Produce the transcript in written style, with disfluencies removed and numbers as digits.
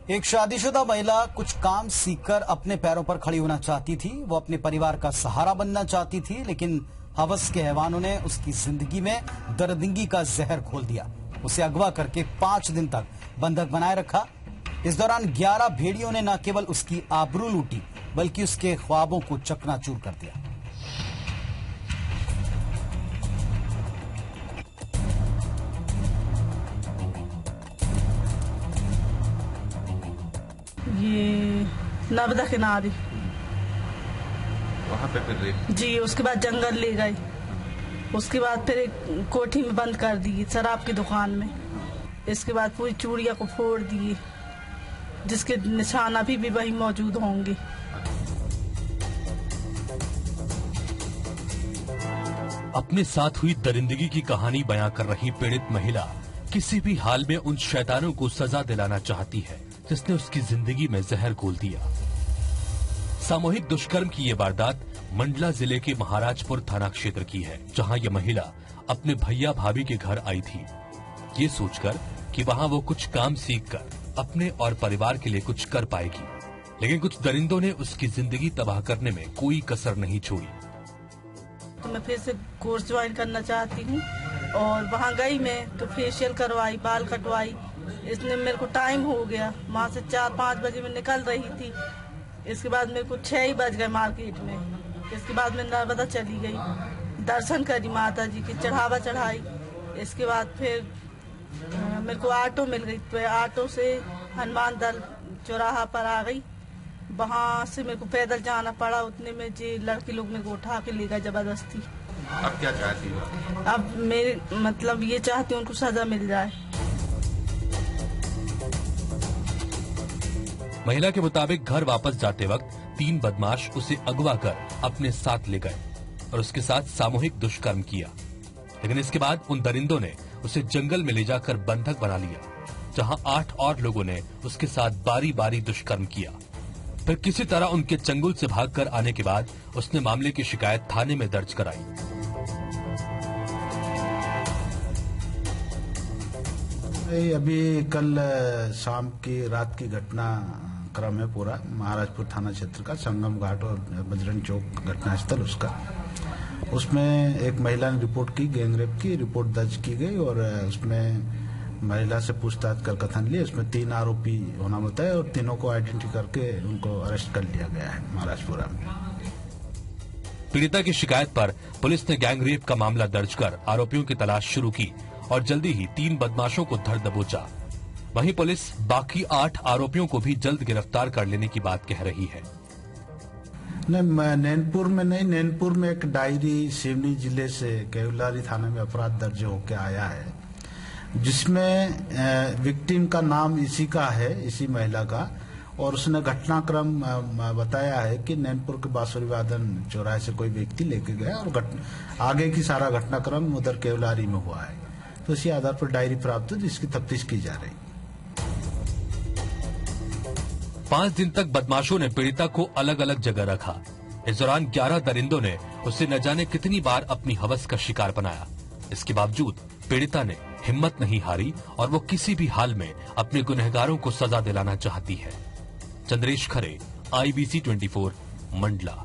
एक शादीशुदा महिला कुछ काम सीखकर अपने पैरों पर खड़ी होना चाहती थी। वो अपने परिवार का सहारा बनना चाहती थी, लेकिन हवस के हैवानों ने उसकी जिंदगी में दरिंदगी का जहर घोल दिया। उसे अगवा करके 5 दिन तक बंधक बनाए रखा। इस दौरान 11 भेड़ियों ने न केवल उसकी आबरू लूटी, बल्कि उसके ख्वाबों को चकनाचूर कर दिया। ये नर्मदा किनारे वहाँ पे फिर रही जी। उसके बाद जंगल ले गई। उसके बाद फिर एक कोठी में बंद कर दी, शराब की दुकान में। इसके बाद पूरी चूड़िया को फोड़ दिए, जिसके निशान अभी भी वही मौजूद होंगे। अपने साथ हुई दरिंदगी की कहानी बयां कर रही पीड़ित महिला किसी भी हाल में उन शैतानों को सजा दिलाना चाहती है जिसने उसकी जिंदगी में जहर घोल दिया। सामूहिक दुष्कर्म की ये वारदात मंडला जिले के महाराजपुर थाना क्षेत्र की है, जहां ये महिला अपने भैया भाभी के घर आई थी, ये सोचकर कि वहां वो कुछ काम सीखकर अपने और परिवार के लिए कुछ कर पाएगी। लेकिन कुछ दरिंदों ने उसकी जिंदगी तबाह करने में कोई कसर नहीं छोड़ी। तो मैं फिर से कोर्स ज्वाइन करना चाहती हूँ और वहाँ गई मैं तो फेशियल करवाई, बाल कटवाई। इसने मेरे को टाइम हो गया, वहाँ से 4-5 बजे में निकल रही थी। इसके बाद मेरे को 6 ही बज गए मार्केट में। इसके बाद मैं नर्मदा चली गई, दर्शन करी माता जी की, चढ़ावा चढ़ाई। इसके बाद फिर मेरे को ऑटो मिल गई, तो ऑटो से हनुमान दल चौराहा पर आ गई। वहाँ से मेरे को पैदल जाना पड़ा। उतने में जी लड़के लोग मेरे को उठा के ले गए जबरदस्ती। अब क्या चाहती हो? अब मेरे मतलब ये चाहती हूँ उनको सजा मिल जाए। महिला के मुताबिक घर वापस जाते वक्त 3 बदमाश उसे अगवा कर अपने साथ ले गए और उसके साथ सामूहिक दुष्कर्म किया। लेकिन इसके बाद उन दरिंदों ने उसे जंगल में ले जाकर बंधक बना लिया, जहां 8 और लोगों ने उसके साथ बारी बारी दुष्कर्म किया। फिर किसी तरह उनके चंगुल से भागकर आने के बाद उसने मामले की शिकायत थाने में दर्ज कराई। अभी कल शाम की रात की घटना क्रम है पूरा महाराजपुर थाना क्षेत्र का, संगम घाट और बजरंग चौक घटनास्थल उसका। उसमें एक महिला ने रिपोर्ट की, गैंगरेप की रिपोर्ट दर्ज की गई और उसमें महिला से पूछताछ कर कथन लिए। उसमें 3 आरोपी होना बताया और तीनों को आइडेंटिटी करके उनको अरेस्ट कर लिया गया है महाराजपुरा में। पीड़िता की शिकायत पर पुलिस ने गैंगरेप का मामला दर्ज कर आरोपियों की तलाश शुरू की और जल्दी ही 3 बदमाशों को धर दबोचा। वहीं पुलिस बाकी 8 आरोपियों को भी जल्द गिरफ्तार कर लेने की बात कह रही है। नहीं, नैनपुर में नहीं, नैनपुर में एक डायरी सिवनी जिले से केवलारी थाने में अपराध दर्ज होकर आया है, जिसमें विक्टिम का नाम इसी का है, इसी महिला का। और उसने घटनाक्रम बताया है कि नैनपुर के बांसुरी वादन चौराहे से कोई व्यक्ति लेके गया और आगे की सारा घटनाक्रम उधर केवलारी में हुआ है। तो इसी आधार पर डायरी प्राप्त हुई, जिसकी तफ्तीश की जा रही। 5 दिन तक बदमाशों ने पीड़िता को अलग अलग जगह रखा। इस दौरान 11 दरिंदों ने उसे न जाने कितनी बार अपनी हवस का शिकार बनाया। इसके बावजूद पीड़िता ने हिम्मत नहीं हारी और वो किसी भी हाल में अपने गुनहगारों को सजा दिलाना चाहती है। चंद्रेश खरे, IBC 24, मंडला।